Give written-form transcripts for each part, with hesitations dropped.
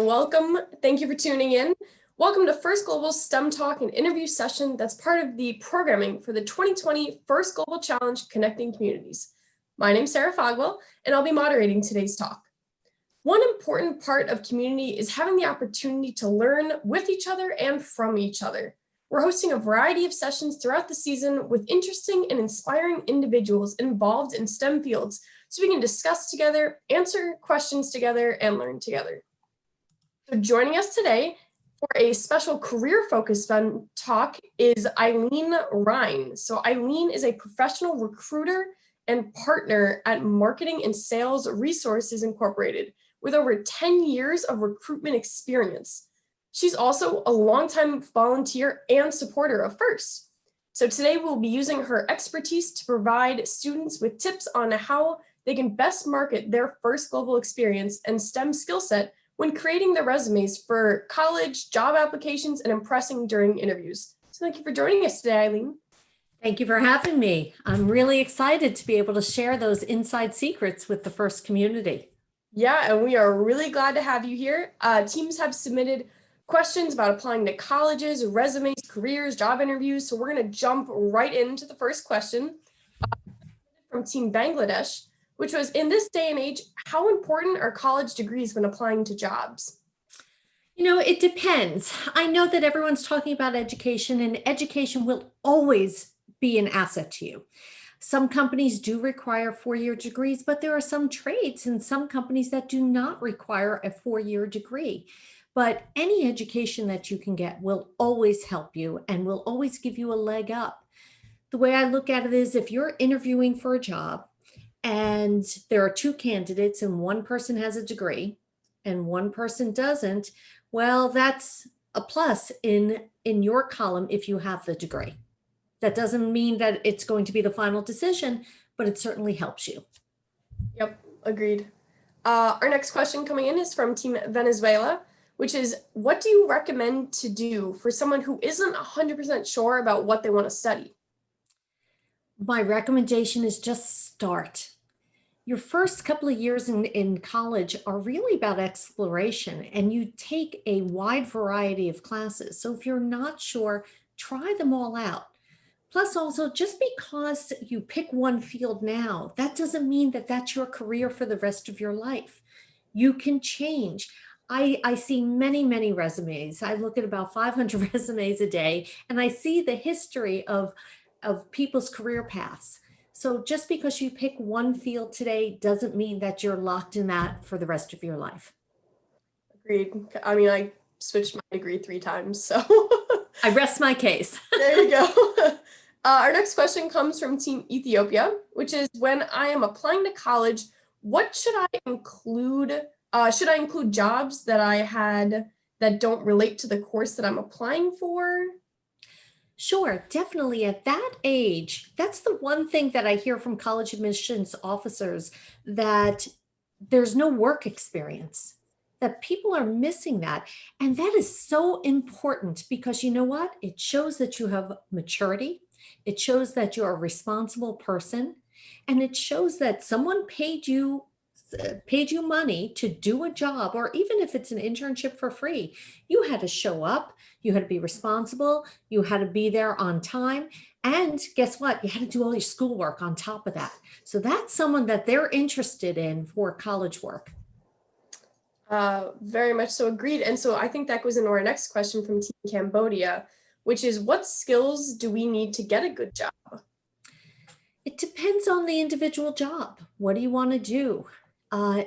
welcome. Thank you for tuning in. Welcome to First Global's STEM Talk and interview session that's part of the programming for the 2020 First Global Challenge Connecting Communities. My name's Sarah Fogwell, and I'll be moderating today's talk. One important part of community is having the opportunity to learn with each other and from each other. We're hosting a variety of sessions throughout the season with interesting and inspiring individuals involved in STEM fields, so we can discuss together, answer questions together, and learn together. So joining us today for a special career-focused talk is Ilene Rein. So Ilene is a professional recruiter and partner at Marketing and Sales Resources Incorporated with over 10 years of recruitment experience. She's also a longtime volunteer and supporter of FIRST. So today we'll be using her expertise to provide students with tips on how they can best market their first global experience and STEM skill set when creating their resumes for college, job applications, and impressing during interviews. So thank you for joining us today, Ilene. Thank you for having me. I'm really excited to be able to share those inside secrets with the FIRST community. Yeah, and we are really glad to have you here. Teams have submitted questions about applying to colleges, resumes, careers, job interviews. So we're going to jump right into the first question from Team Bangladesh, which was, in this day and age, how important are college degrees when applying to jobs? You know, it depends. I know that everyone's talking about education, and education will always be an asset to you. Some companies do require four-year degrees, but there are some trades and some companies that do not require a four-year degree. But any education that you can get will always help you and will always give you a leg up. The way I look at it is, if you're interviewing for a job and there are two candidates and one person has a degree and one person doesn't, well, that's a plus in your column if you have the degree. That doesn't mean that it's going to be the final decision, but it certainly helps you. Yep, agreed. Our next question coming in is from Team Venezuela, which is, what do you recommend to do for someone who isn't 100% sure about what they want to study? My recommendation is just start. Your first couple of years in college are really about exploration, and you take a wide variety of classes. So if you're not sure, try them all out. Plus also, just because you pick one field now, that doesn't mean that that's your career for the rest of your life. You can change. I see many, many resumes. I look at about 500 resumes a day, and I see the history of people's career paths. So just because you pick one field today doesn't mean that you're locked in that for the rest of your life. Agreed. I mean, I switched my degree 3 times, so. I rest my case. There you go. Our next question comes from Team Ethiopia, which is, when I am applying to college, what should I include? Should I include jobs that I had that don't relate to the course that I'm applying for? Sure, definitely at that age. That's the one thing that I hear from college admissions officers, that there's no work experience, that people are missing that. And that is so important because you know what? It shows that you have maturity. It shows that you're a responsible person. And it shows that someone paid you money to do a job, or even if it's an internship for free, you had to show up, you had to be responsible, you had to be there on time, and guess what? You had to do all your schoolwork on top of that. So that's someone that they're interested in for college work. Very much so, agreed. And so I think that goes into our next question from Team Cambodia, which is, what skills do we need to get a good job? It depends on the individual job. What do you want to do?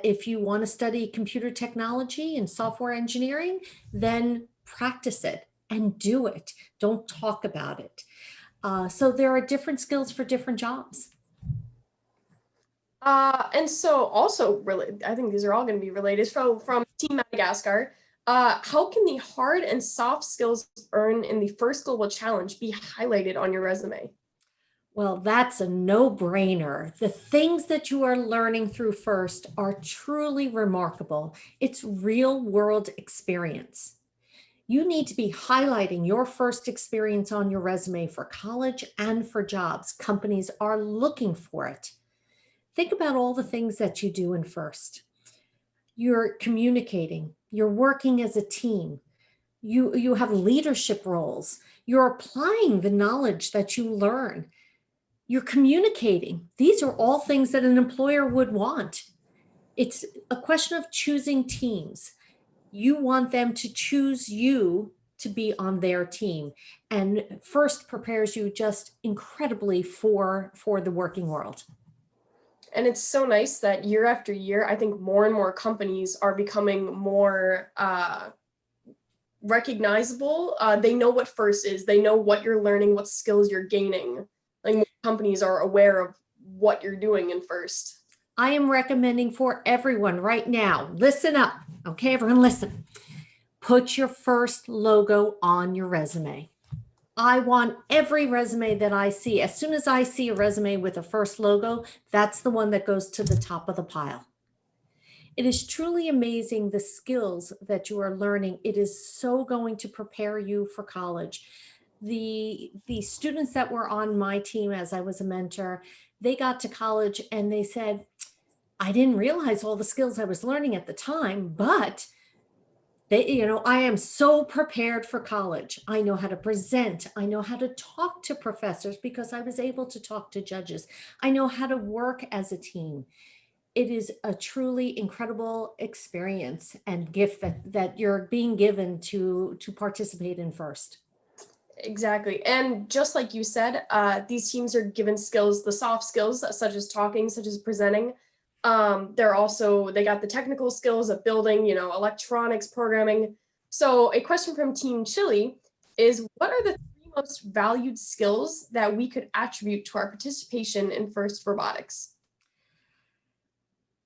If you want to study computer technology and software engineering, then practice it and do it. Don't talk about it. So there are different skills for different jobs. And so also, really, I think these are all going to be related. So from Team Madagascar, how can the hard and soft skills earned in the First Global Challenge be highlighted on your resume? Well, that's a no-brainer. The things that you are learning through FIRST are truly remarkable. It's real-world experience. You need to be highlighting your FIRST experience on your resume for college and for jobs. Companies are looking for it. Think about all the things that you do in FIRST. You're communicating, You're working as a team. You have leadership roles. You're applying the knowledge that you learn. You're communicating. These are all things that an employer would want. It's a question of choosing teams. You want them to choose you to be on their team, and first prepares you just incredibly for the working world. And it's so nice that year after year, I think more and more companies are becoming more recognizable. They know what FIRST is. They know what you're learning, what skills you're gaining. Like, more companies are aware of what you're doing in FIRST. I am recommending for everyone right now, listen up. Okay, everyone listen. Put your FIRST logo on your resume. I want every resume that I see. As soon as I see a resume with a FIRST logo, that's the one that goes to the top of the pile. It is truly amazing the skills that you are learning. It is so going to prepare you for college. The students that were on my team as I was a mentor, they got to college and they said, I didn't realize all the skills I was learning at the time, but I am so prepared for college. I know how to present. I know how to talk to professors because I was able to talk to judges. I know how to work as a team. It is a truly incredible experience and gift that you're being given to participate in FIRST. Exactly. And just like you said, these teams are given skills, the soft skills such as talking, such as presenting. They got the technical skills of building, electronics, programming. So a question from Team Chile is, what are the 3 most valued skills that we could attribute to our participation in FIRST Robotics?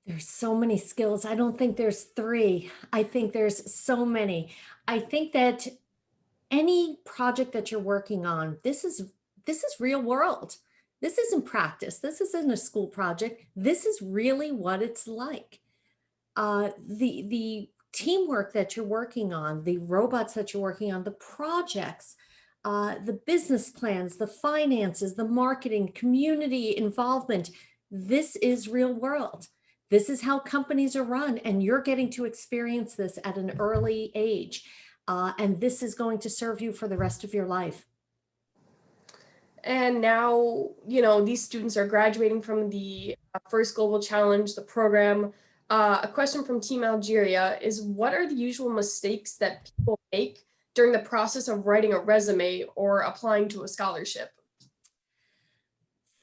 There's so many skills. I don't think there's 3. I think there's so many. I think that any project that you're working on, this is real world. This isn't practice. This isn't a school project. This is really what it's like. The teamwork that you're working on, the robots that you're working on, the projects, the business plans, the finances, the marketing, community involvement. This is real world. This is how companies are run, and you're getting to experience this at an early age. And this is going to serve you for the rest of your life. And now, these students are graduating from the FIRST Global Challenge, the program. A question from Team Algeria is, what are the usual mistakes that people make during the process of writing a resume or applying to a scholarship?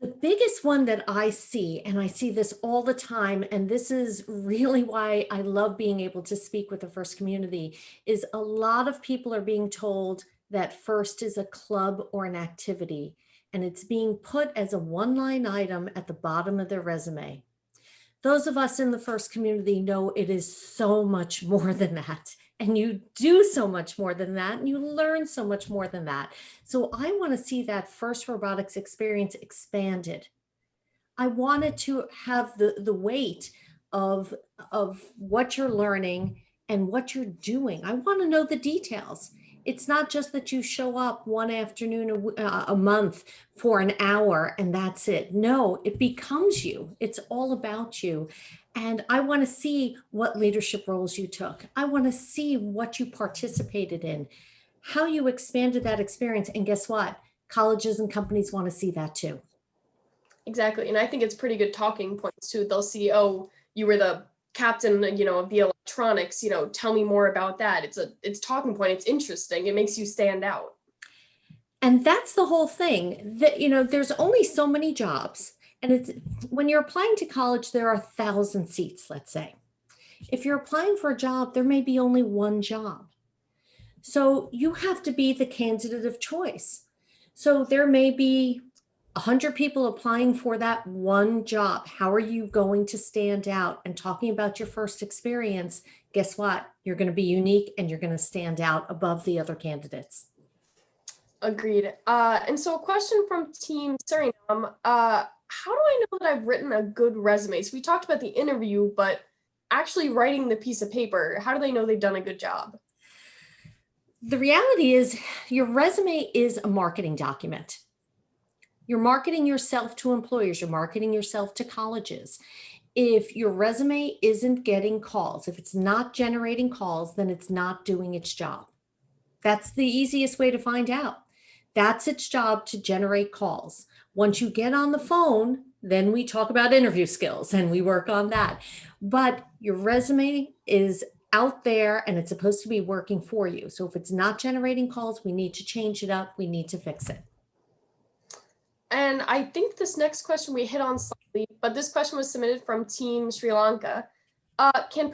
The biggest one that I see, and I see this all the time, and this is really why I love being able to speak with the FIRST community, is a lot of people are being told that FIRST is a club or an activity, and it's being put as a one-line item at the bottom of their resume. Those of us in the FIRST community know it is so much more than that. And you do so much more than that, and you learn so much more than that. So I want to see that FIRST robotics experience expanded. I wanted to have the weight of what you're learning and what you're doing. I want to know the details. It's not just that you show up one afternoon a month for an hour and that's it. No, it becomes you. It's all about you. And I want to see what leadership roles you took. I want to see what you participated in, how you expanded that experience. And guess what? Colleges and companies want to see that too. Exactly. And I think it's pretty good talking points too. They'll see, oh, you were the captain, of the electronics, tell me more about that. It's talking point. It's interesting. It makes you stand out. And that's the whole thing that, there's only so many jobs. And it's when you're applying to college, there are 1,000 seats, let's say. If you're applying for a job, there may be only one job. So you have to be the candidate of choice. So there may be 100 people applying for that one job. How are you going to stand out? And talking about your FIRST experience, guess what? You're going to be unique and you're going to stand out above the other candidates. Agreed. And so a question from Team Suriname, how do I know that I've written a good resume? So we talked about the interview, but actually writing the piece of paper, how do they know they've done a good job? The reality is your resume is a marketing document. You're marketing yourself to employers. You're marketing yourself to colleges. If your resume isn't getting calls, if it's not generating calls, then it's not doing its job. That's the easiest way to find out. That's its job, to generate calls. Once you get on the phone, then we talk about interview skills and we work on that. But your resume is out there and it's supposed to be working for you. So if it's not generating calls, we need to change it up. We need to fix it. And I think this next question we hit on slightly, but this question was submitted from Team Sri Lanka. Can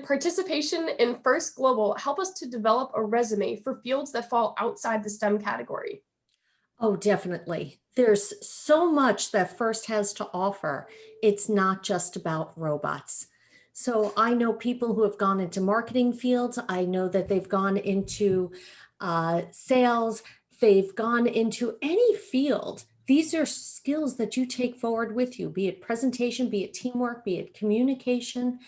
participation in First Global help us to develop a resume for fields that fall outside the STEM category? Oh, definitely. There's so much that FIRST has to offer. It's not just about robots. So I know people who have gone into marketing fields. I know that they've gone into sales. They've gone into any field. These are skills that you take forward with you, be it presentation, be it teamwork, be it communication.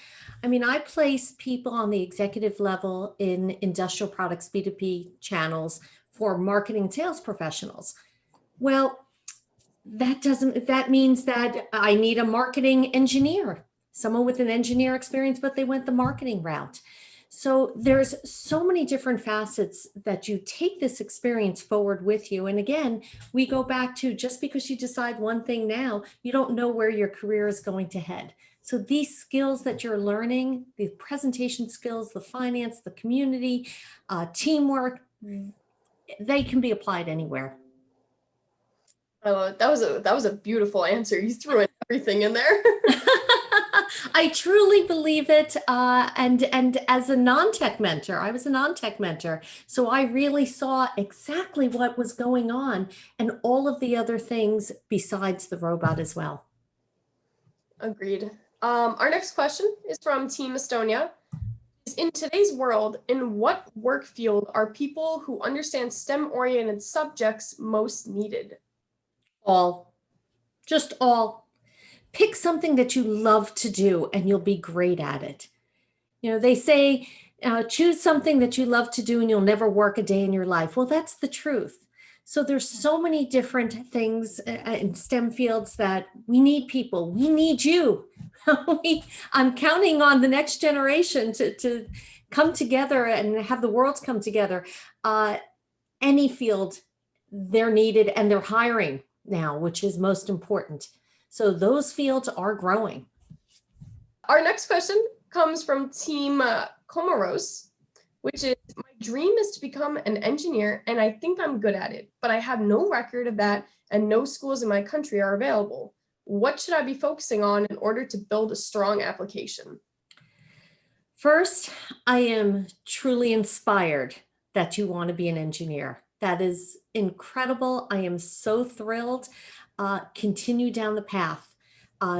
I mean, I place people on the executive level in industrial products, B2B channels for marketing and sales professionals. Well, that means that I need a marketing engineer, someone with an engineer experience, but they went the marketing route. So there's so many different facets that you take this experience forward with you. And again, we go back to, just because you decide one thing now, you don't know where your career is going to head. So these skills that you're learning, the presentation skills, the finance, the community, teamwork, they can be applied anywhere. That was a beautiful answer. You threw in everything in there. I truly believe it. And as a non-tech mentor, I was a non-tech mentor. So I really saw exactly what was going on and all of the other things besides the robot as well. Agreed. Our next question is from Team Estonia. In today's world, in what work field are people who understand STEM-oriented subjects most needed? All, just all. Pick something that you love to do and you'll be great at it. You know, they say, choose something that you love to do and you'll never work a day in your life. Well, that's the truth. So there's so many different things in STEM fields that we need people. We need you. I'm counting on the next generation to come together and have the worlds come together. Any field, they're needed and they're hiring now, which is most important. So those fields are growing. Our next question comes from Team Comoros, which is, my dream is to become an engineer and I think I'm good at it, but I have no record of that and no schools in my country are available. What should I be focusing on in order to build a strong application? First, I am truly inspired that you want to be an engineer. That is incredible. I am so thrilled. Continue down the path.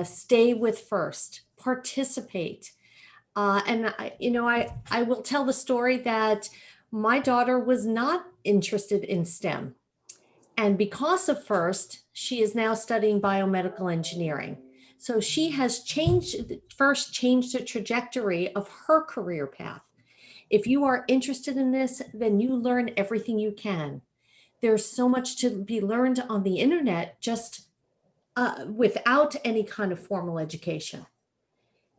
Stay with FIRST. Participate. I will tell the story that my daughter was not interested in STEM. And because of FIRST, she is now studying biomedical engineering. So she has changed the trajectory of her career path. If you are interested in this, then you learn everything you can. There's so much to be learned on the internet just without any kind of formal education.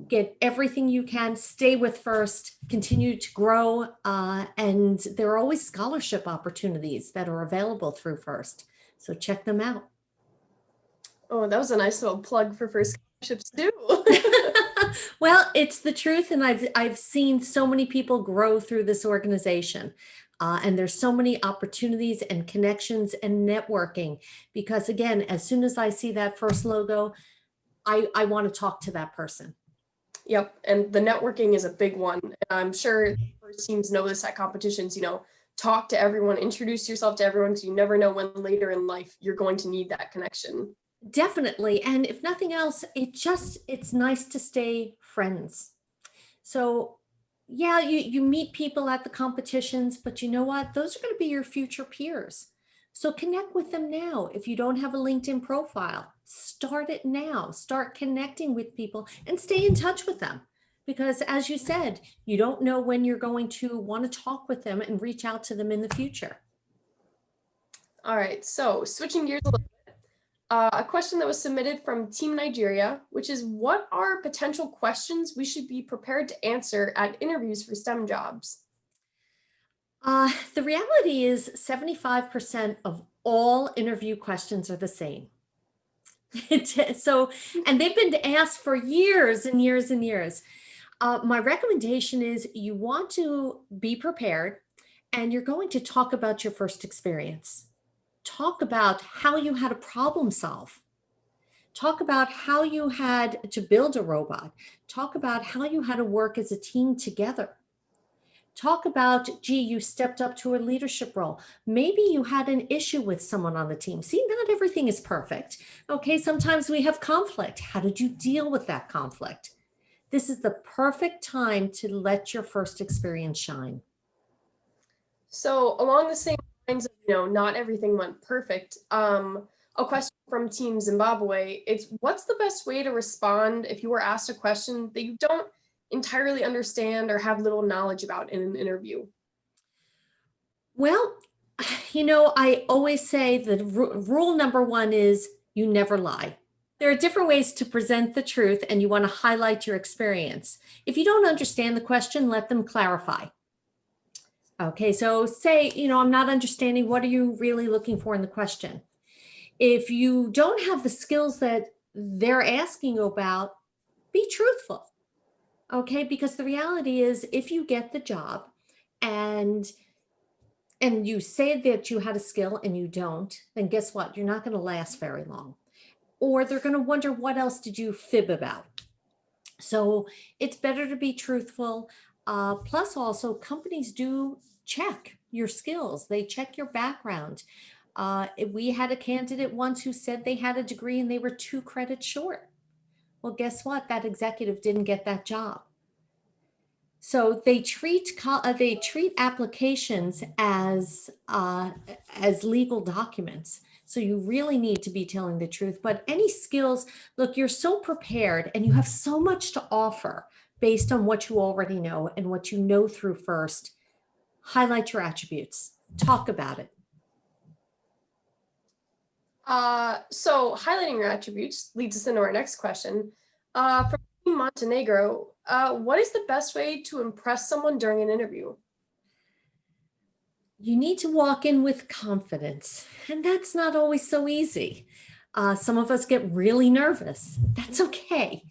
Get everything you can, stay with FIRST, continue to grow, and there are always scholarship opportunities that are available through FIRST. So check them out. Oh, that was a nice little plug for first scholarships too. Well, it's the truth, and I've seen so many people grow through this organization. And there's so many opportunities and connections and networking, because again, as soon as I see that FIRST logo, I want to talk to that person. Yep, and the networking is a big one. I'm sure first teams know this at competitions, talk to everyone, introduce yourself to everyone, because you never know when later in life you're going to need that connection. Definitely. And if nothing else, it's nice to stay friends. So yeah, you meet people at the competitions, but you know what? Those are going to be your future peers. So connect with them now. If you don't have a LinkedIn profile, start it now. Start connecting with people and stay in touch with them. Because as you said, you don't know when you're going to want to talk with them and reach out to them in the future. All right, so switching gears a little bit. A question that was submitted from Team Nigeria, which is, what are potential questions we should be prepared to answer at interviews for STEM jobs? The reality is 75% of all interview questions are the same. So, and they've been asked for years and years and years. My recommendation is you want to be prepared and you're going to talk about your first experience. Talk about how you had a problem solve. Talk about how you had to build a robot. Talk about how you had to work as a team together. Talk about, gee, you stepped up to a leadership role. Maybe you had an issue with someone on the team. See, not everything is perfect. Okay, sometimes we have conflict. How did you deal with that conflict? This is the perfect time to let your first experience shine. So along the same lines of, not everything went perfect. A question from Team Zimbabwe, it's, what's the best way to respond if you were asked a question that you don't entirely understand or have little knowledge about in an interview? Well, I always say the rule number one is you never lie. There are different ways to present the truth, and you want to highlight your experience. If you don't understand the question, let them clarify. Okay, so say, I'm not understanding, what are you really looking for in the question? If you don't have the skills that they're asking you about, be truthful. Okay, because the reality is if you get the job and you say that you had a skill and you don't, then guess what? You're not going to last very long. Or they're going to wonder, what else did you fib about? So it's better to be truthful. Plus also companies do check your skills. They check your background. We had a candidate once who said they had a degree and they were 2 credits short. Well, guess what? That executive didn't get that job. So they treat applications as legal documents. So you really need to be telling the truth. But any skills, look, you're so prepared and you have so much to offer based on what you already know and what you know through first. Highlight your attributes. Talk about it. So highlighting your attributes leads us into our next question. From Montenegro, what is the best way to impress someone during an interview? You need to walk in with confidence, and that's not always so easy. Some of us get really nervous. That's okay.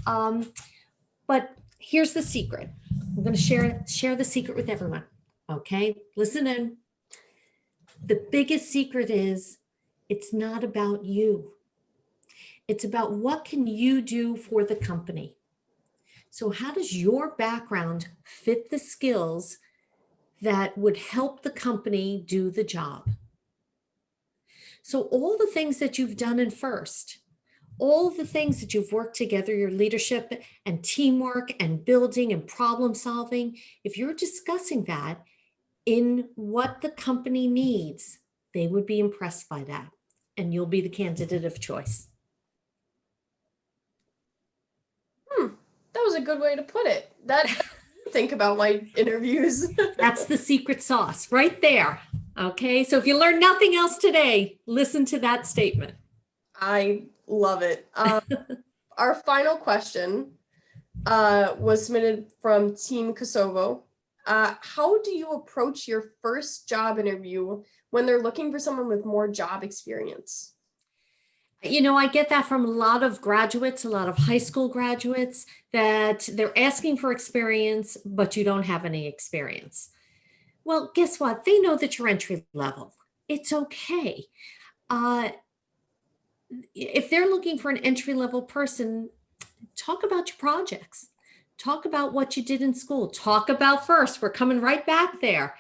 But here's the secret. I'm going to share the secret with everyone. Okay, listen in. The biggest secret is it's not about you. It's about what can you do for the company. So how does your background fit the skills that would help the company do the job? So all the things that you've done in first, all the things that you've worked together, your leadership and teamwork and building and problem solving, if you're discussing that in what the company needs, they would be impressed by that, and you'll be the candidate of choice. That was a good way to put it. Think about my interviews. That's the secret sauce right there. Okay, so if you learn nothing else today, listen to that statement. I love it. Our final question was submitted from Team Kosovo. How do you approach your first job interview when they're looking for someone with more job experience? I get that from a lot of graduates, a lot of high school graduates, that they're asking for experience, but you don't have any experience. Well, guess what? They know that you're entry level. It's okay. If they're looking for an entry level person, talk about your projects. Talk about what you did in school. Talk about first. We're coming right back there.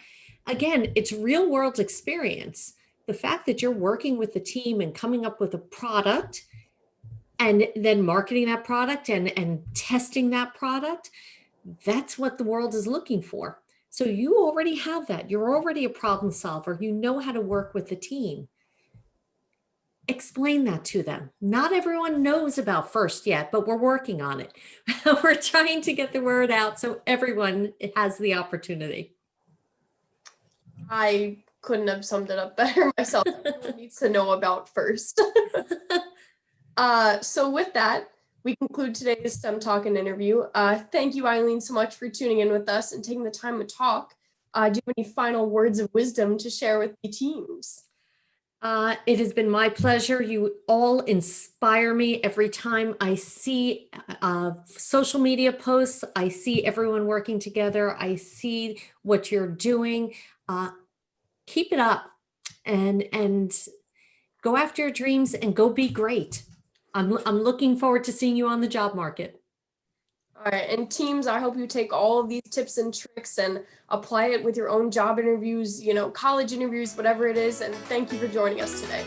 Again, it's real world experience. The fact that you're working with the team and coming up with a product and then marketing that product and testing that product, that's what the world is looking for. So you already have that. You're already a problem solver. You know how to work with the team. Explain that to them. Not everyone knows about FIRST yet, but we're working on it. We're trying to get the word out so everyone has the opportunity. I couldn't have summed it up better myself. Everyone needs to know about first. So with that, we conclude today's STEM Talk and interview. Thank you, Eileen, so much for tuning in with us and taking the time to talk. Do you have any final words of wisdom to share with the teams? It has been my pleasure. You all inspire me every time I see social media posts. I see everyone working together. I see what you're doing. Keep it up and go after your dreams and go be great. I'm looking forward to seeing you on the job market. All right, and teams, I hope you take all of these tips and tricks and apply it with your own job interviews, college interviews, whatever it is. And thank you for joining us today.